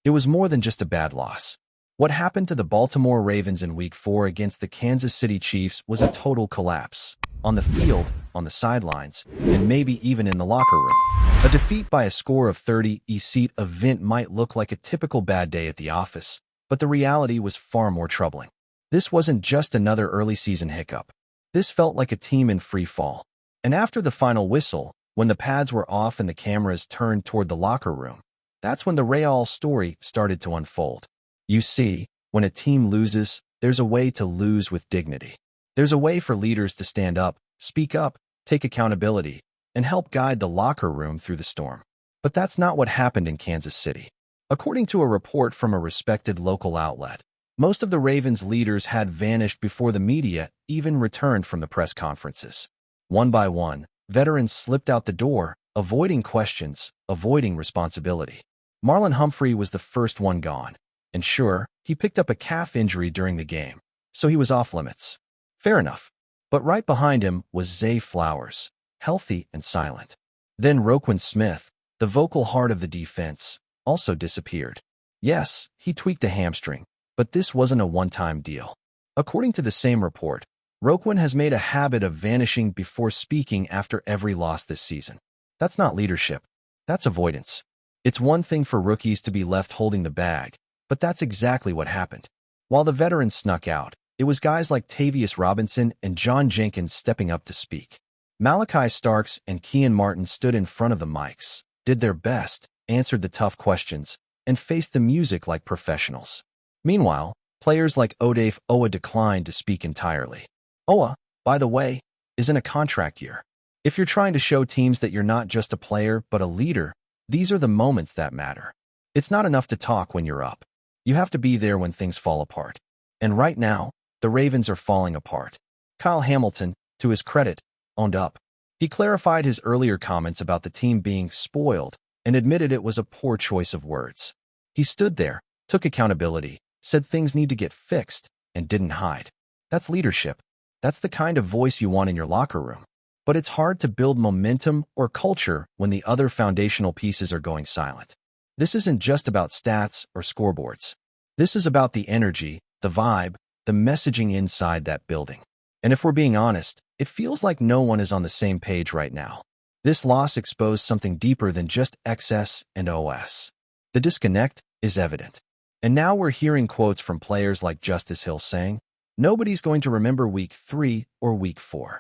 It was more than just a bad loss. What happened to the Baltimore Ravens in Week 4 against the Kansas City Chiefs was a total collapse. On the field, on the sidelines, and maybe even in the locker room. A defeat by a score of 30 seat event might look like a typical bad day at the office, but the reality was far more troubling. This wasn't just another early season hiccup. This felt like a team in free fall. And after the final whistle, when the pads were off and the cameras turned toward the locker room, that's when the real story started to unfold. You see, when a team loses, there's a way to lose with dignity. There's a way for leaders to stand up, speak up, take accountability, and help guide the locker room through the storm. But that's not what happened in Kansas City. According to a report from a respected local outlet, most of the Ravens' leaders had vanished before the media even returned from the press conferences. One by one, veterans slipped out the door, avoiding questions, avoiding responsibility. Marlon Humphrey was the first one gone. And sure, he picked up a calf injury during the game, so he was off limits. Fair enough. But right behind him was Zay Flowers, healthy and silent. Then Roquan Smith, the vocal heart of the defense, also disappeared. Yes, he tweaked a hamstring, but this wasn't a one-time deal. According to the same report, Roquan has made a habit of vanishing before speaking after every loss this season. That's not leadership. That's avoidance. It's one thing for rookies to be left holding the bag, but that's exactly what happened. While the veterans snuck out, it was guys like Tavius Robinson and John Jenkins stepping up to speak. Malachi Starks and Kean Martin stood in front of the mics, did their best, answered the tough questions, and faced the music like professionals. Meanwhile, players like Odafe Oweh declined to speak entirely. Oweh, by the way, is in a contract year. If you're trying to show teams that you're not just a player but a leader, these are the moments that matter. It's not enough to talk when you're up. You have to be there when things fall apart. And right now, the Ravens are falling apart. Kyle Hamilton, to his credit, owned up. He clarified his earlier comments about the team being spoiled and admitted it was a poor choice of words. He stood there, took accountability, said things need to get fixed, and didn't hide. That's leadership. That's the kind of voice you want in your locker room. But it's hard to build momentum or culture when the other foundational pieces are going silent. This isn't just about stats or scoreboards. This is about the energy, the vibe, the messaging inside that building. And if we're being honest, it feels like no one is on the same page right now. This loss exposed something deeper than just XS and OS. The disconnect is evident. And now we're hearing quotes from players like Justice Hill saying, "Nobody's going to remember Week 3 or Week 4.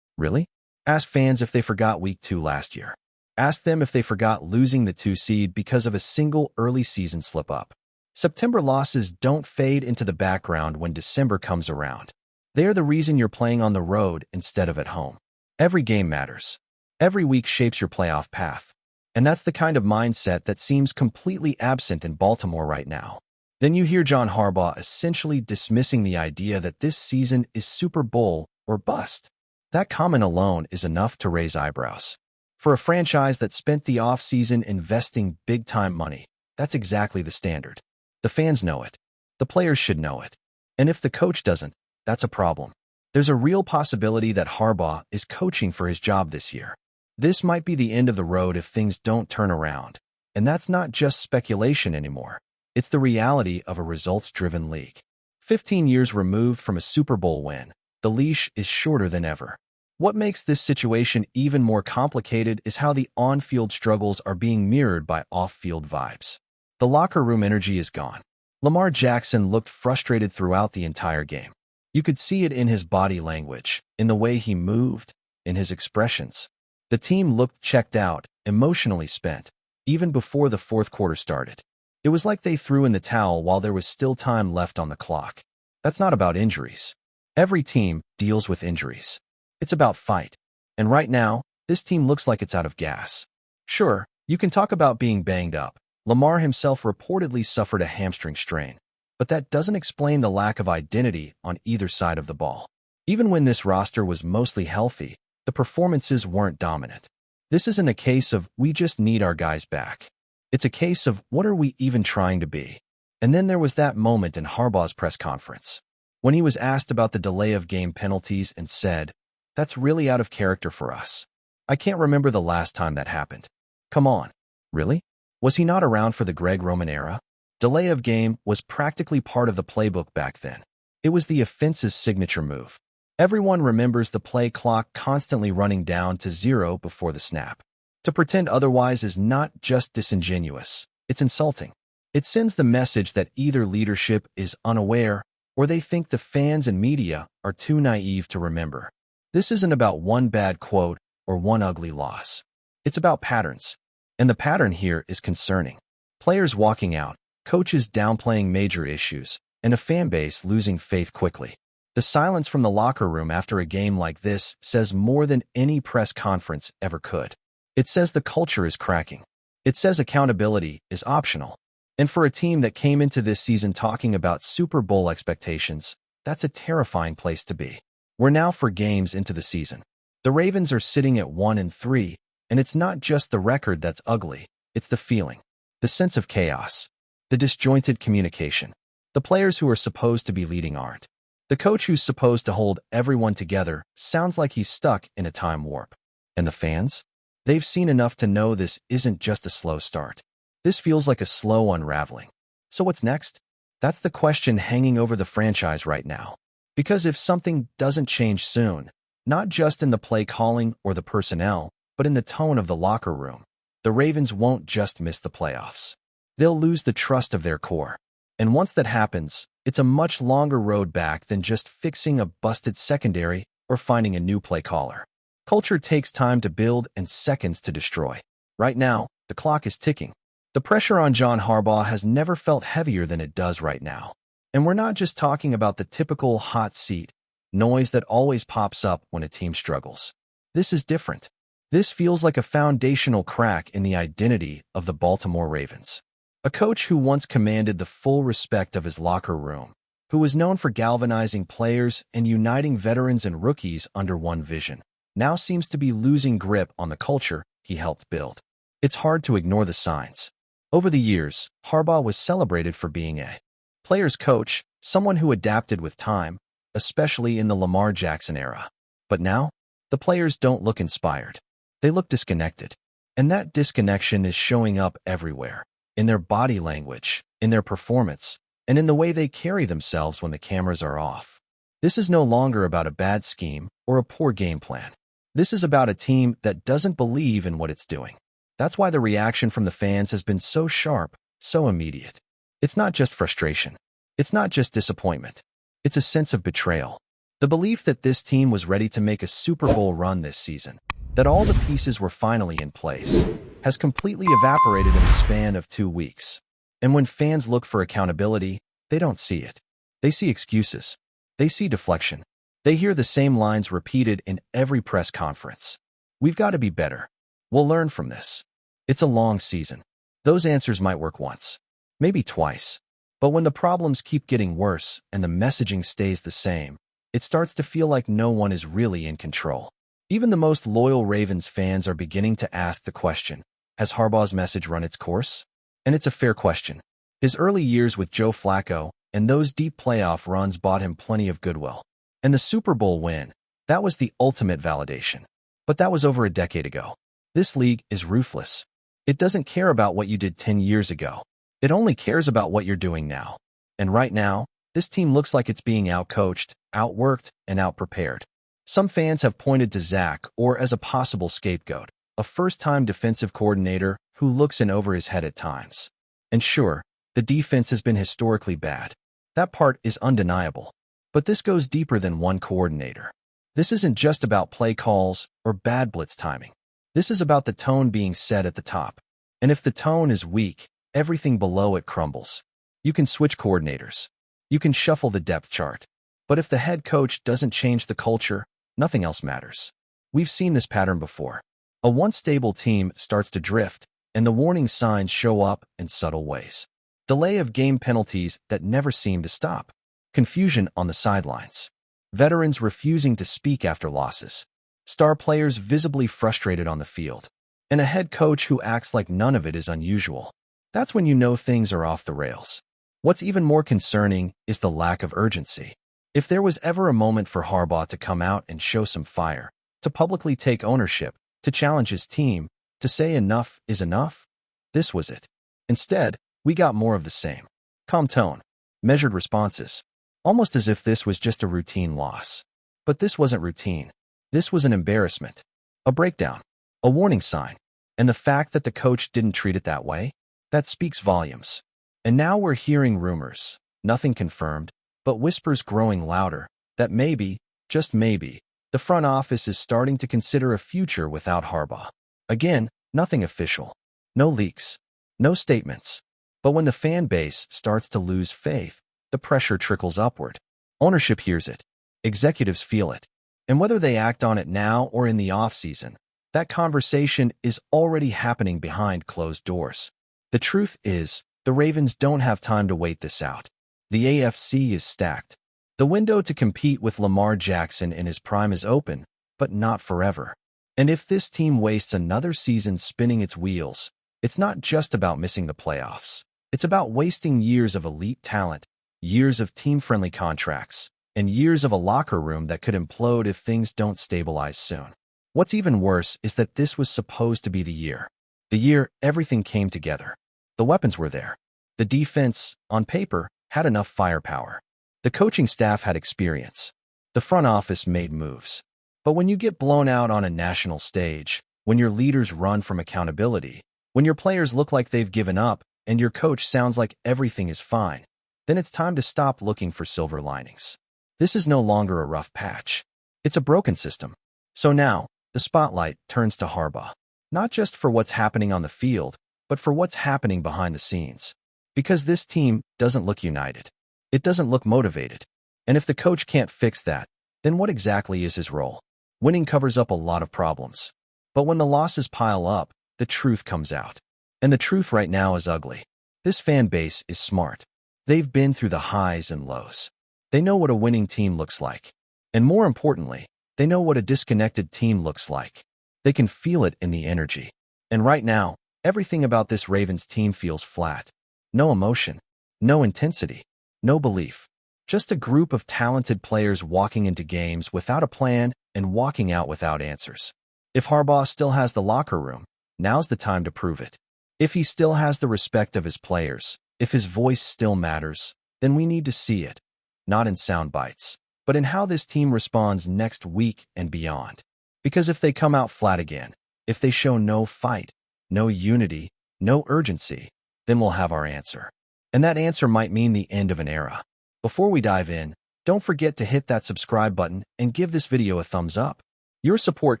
Really? Ask fans if they forgot Week 2 last year. Ask them if they forgot losing the 2 seed because of a single early season slip-up. September losses don't fade into the background when December comes around. They are the reason you're playing on the road instead of at home. Every game matters. Every week shapes your playoff path. And that's the kind of mindset that seems completely absent in Baltimore right now. Then you hear John Harbaugh essentially dismissing the idea that this season is Super Bowl or bust. That comment alone is enough to raise eyebrows. For a franchise that spent the offseason investing big-time money, that's exactly the standard. The fans know it. The players should know it. And if the coach doesn't, that's a problem. There's a real possibility that Harbaugh is coaching for his job this year. This might be the end of the road if things don't turn around. And that's not just speculation anymore. It's the reality of a results-driven league. 15 years removed from a Super Bowl win, the leash is shorter than ever. What makes this situation even more complicated is how the on-field struggles are being mirrored by off-field vibes. The locker room energy is gone. Lamar Jackson looked frustrated throughout the entire game. You could see it in his body language, in the way he moved, in his expressions. The team looked checked out, emotionally spent, even before the fourth quarter started. It was like they threw in the towel while there was still time left on the clock. That's not about injuries. Every team deals with injuries. It's about fight. And right now, this team looks like it's out of gas. Sure, you can talk about being banged up. Lamar himself reportedly suffered a hamstring strain. But that doesn't explain the lack of identity on either side of the ball. Even when this roster was mostly healthy, the performances weren't dominant. This isn't a case of we just need our guys back. It's a case of what are we even trying to be? And then there was that moment in Harbaugh's press conference, when he was asked about the delay of game penalties and said, "That's really out of character for us. I can't remember the last time that happened." Come on. Really? Was he not around for the Greg Roman era? Delay of game was practically part of the playbook back then. It was the offense's signature move. Everyone remembers the play clock constantly running down to 0 before the snap. To pretend otherwise is not just disingenuous, it's insulting. It sends the message that either leadership is unaware or they think the fans and media are too naive to remember. This isn't about one bad quote or one ugly loss. It's about patterns. And the pattern here is concerning. Players walking out, coaches downplaying major issues, and a fan base losing faith quickly. The silence from the locker room after a game like this says more than any press conference ever could. It says the culture is cracking. It says accountability is optional. And for a team that came into this season talking about Super Bowl expectations, that's a terrifying place to be. We're now 4 games into the season. The Ravens are sitting at 1-3, and it's not just the record that's ugly, it's the feeling, the sense of chaos, the disjointed communication. The players who are supposed to be leading aren't. The coach who's supposed to hold everyone together sounds like he's stuck in a time warp. And the fans? They've seen enough to know this isn't just a slow start. This feels like a slow unraveling. So what's next? That's the question hanging over the franchise right now. Because if something doesn't change soon, not just in the play calling or the personnel, but in the tone of the locker room, the Ravens won't just miss the playoffs. They'll lose the trust of their core. And once that happens, it's a much longer road back than just fixing a busted secondary or finding a new play caller. Culture takes time to build and seconds to destroy. Right now, the clock is ticking. The pressure on John Harbaugh has never felt heavier than it does right now. And we're not just talking about the typical hot seat noise that always pops up when a team struggles. This is different. This feels like a foundational crack in the identity of the Baltimore Ravens. A coach who once commanded the full respect of his locker room, who was known for galvanizing players and uniting veterans and rookies under one vision, now seems to be losing grip on the culture he helped build. It's hard to ignore the signs. Over the years, Harbaugh was celebrated for being a player's coach, someone who adapted with time, especially in the Lamar Jackson era. But now, the players don't look inspired. They look disconnected. And that disconnection is showing up everywhere. In their body language, in their performance, and in the way they carry themselves when the cameras are off. This is no longer about a bad scheme or a poor game plan. This is about a team that doesn't believe in what it's doing. That's why the reaction from the fans has been so sharp, so immediate. It's not just frustration. It's not just disappointment. It's a sense of betrayal. The belief that this team was ready to make a Super Bowl run this season, that all the pieces were finally in place, has completely evaporated in the span of 2 weeks. And when fans look for accountability, they don't see it. They see excuses. They see deflection. They hear the same lines repeated in every press conference. We've got to be better. We'll learn from this. It's a long season. Those answers might work once, maybe twice. But when the problems keep getting worse and the messaging stays the same, it starts to feel like no one is really in control. Even the most loyal Ravens fans are beginning to ask the question, has Harbaugh's message run its course? And it's a fair question. His early years with Joe Flacco and those deep playoff runs bought him plenty of goodwill. And the Super Bowl win, that was the ultimate validation. But that was over a decade ago. This league is ruthless. It doesn't care about what you did 10 years ago. It only cares about what you're doing now. And right now, this team looks like it's being outcoached, outworked, and outprepared. Some fans have pointed to Zach or as a possible scapegoat, a first-time defensive coordinator who looks in over his head at times. And sure, the defense has been historically bad. That part is undeniable. But this goes deeper than one coordinator. This isn't just about play calls or bad blitz timing. This is about the tone being set at the top. And if the tone is weak, everything below it crumbles. You can switch coordinators. You can shuffle the depth chart. But if the head coach doesn't change the culture, nothing else matters. We've seen this pattern before. A once stable team starts to drift, and the warning signs show up in subtle ways. Delay of game penalties that never seem to stop. Confusion on the sidelines. Veterans refusing to speak after losses. Star players visibly frustrated on the field. And a head coach who acts like none of it is unusual. That's when you know things are off the rails. What's even more concerning is the lack of urgency. If there was ever a moment for Harbaugh to come out and show some fire, to publicly take ownership, to challenge his team, to say enough is enough, this was it. Instead, we got more of the same. Calm tone, measured responses, almost as if this was just a routine loss. But this wasn't routine. This was an embarrassment, a breakdown, a warning sign. And the fact that the coach didn't treat it that way, that speaks volumes. And now we're hearing rumors, nothing confirmed, but whispers growing louder, that maybe, just maybe, the front office is starting to consider a future without Harbaugh. Again, nothing official. No leaks. No statements. But when the fan base starts to lose faith, the pressure trickles upward. Ownership hears it. Executives feel it. And whether they act on it now or in the offseason, that conversation is already happening behind closed doors. The truth is, the Ravens don't have time to wait this out. The AFC is stacked. The window to compete with Lamar Jackson in his prime is open, but not forever. And if this team wastes another season spinning its wheels, it's not just about missing the playoffs. It's about wasting years of elite talent, years of team-friendly contracts, and years of a locker room that could implode if things don't stabilize soon. What's even worse is that this was supposed to be the year. The year everything came together. The weapons were there. The defense, on paper, had enough firepower. The coaching staff had experience. The front office made moves. But when you get blown out on a national stage, when your leaders run from accountability, when your players look like they've given up, and your coach sounds like everything is fine, then it's time to stop looking for silver linings. This is no longer a rough patch. It's a broken system. So now, the spotlight turns to Harbaugh, not just for what's happening on the field, but for what's happening behind the scenes. Because this team doesn't look united. It doesn't look motivated. And if the coach can't fix that, then what exactly is his role? Winning covers up a lot of problems. But when the losses pile up, the truth comes out. And the truth right now is ugly. This fan base is smart. They've been through the highs and lows. They know what a winning team looks like. And more importantly, they know what a disconnected team looks like. They can feel it in the energy. And right now, everything about this Ravens team feels flat. No emotion, no intensity, no belief. Just a group of talented players walking into games without a plan and walking out without answers. If Harbaugh still has the locker room, now's the time to prove it. If he still has the respect of his players, if his voice still matters, then we need to see it. Not in sound bites, but in how this team responds next week and beyond. Because if they come out flat again, if they show no fight, no unity, no urgency, then we'll have our answer. And that answer might mean the end of an era. Before we dive in, don't forget to hit that subscribe button and give this video a thumbs up. Your support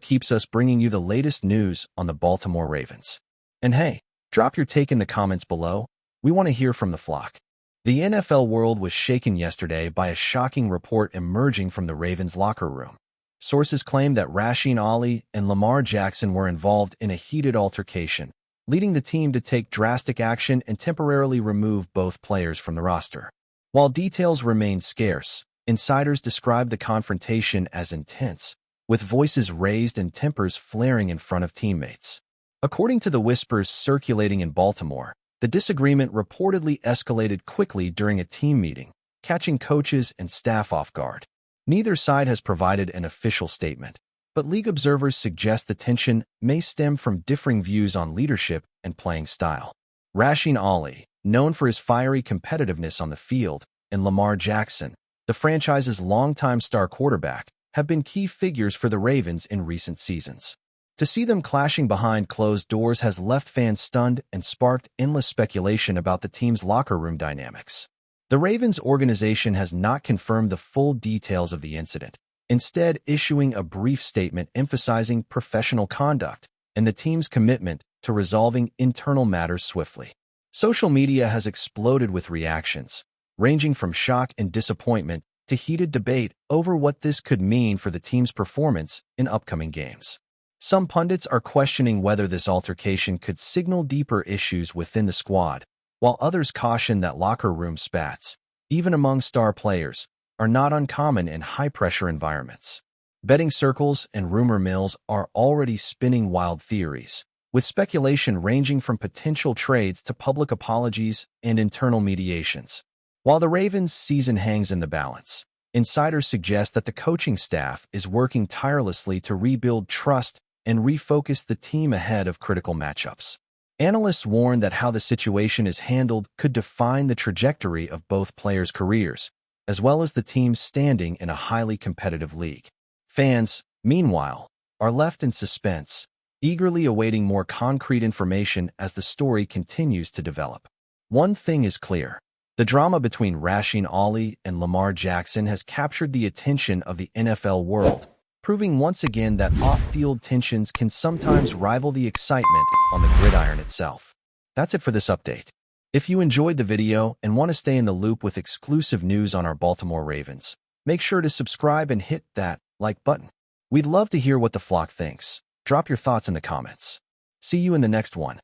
keeps us bringing you the latest news on the Baltimore Ravens. And hey, drop your take in the comments below. We want to hear from the flock. The NFL world was shaken yesterday by a shocking report emerging from the Ravens locker room. Sources claim that RASHEEN and LAMAR Jackson were involved in a heated altercation, leading the team to take drastic action and temporarily remove both players from the roster. While details remain scarce, insiders describe the confrontation as intense, with voices raised and tempers flaring in front of teammates. According to the whispers circulating in Baltimore, the disagreement reportedly escalated quickly during a team meeting, catching coaches and staff off guard. Neither side has provided an official statement, but league observers suggest the tension may stem from differing views on leadership and playing style. RASHEEN, known for his fiery competitiveness on the field, and LAMAR Jackson, the franchise's longtime star quarterback, have been key figures for the Ravens in recent seasons. To see them clashing behind closed doors has left fans stunned and sparked endless speculation about the team's locker room dynamics. The Ravens organization has not confirmed the full details of the incident, instead issuing a brief statement emphasizing professional conduct and the team's commitment to resolving internal matters swiftly. Social media has exploded with reactions, ranging from shock and disappointment to heated debate over what this could mean for the team's performance in upcoming games. Some pundits are questioning whether this altercation could signal deeper issues within the squad, while others caution that locker room spats, even among star players, are not uncommon in high-pressure environments. Betting circles and rumor mills are already spinning wild theories, with speculation ranging from potential trades to public apologies and internal mediations. While the Ravens' season hangs in the balance, insiders suggest that the coaching staff is working tirelessly to rebuild trust and refocus the team ahead of critical matchups. Analysts warn that how the situation is handled could define the trajectory of both players' careers, as well as the team's standing in a highly competitive league. Fans, meanwhile, are left in suspense, eagerly awaiting more concrete information as the story continues to develop. One thing is clear. The drama between RASHEEN and Lamar Jackson has captured the attention of the NFL world, proving once again that off-field tensions can sometimes rival the excitement on the gridiron itself. That's it for this update. If you enjoyed the video and want to stay in the loop with exclusive news on our Baltimore Ravens, make sure to subscribe and hit that like button. We'd love to hear what the flock thinks. Drop your thoughts in the comments. See you in the next one.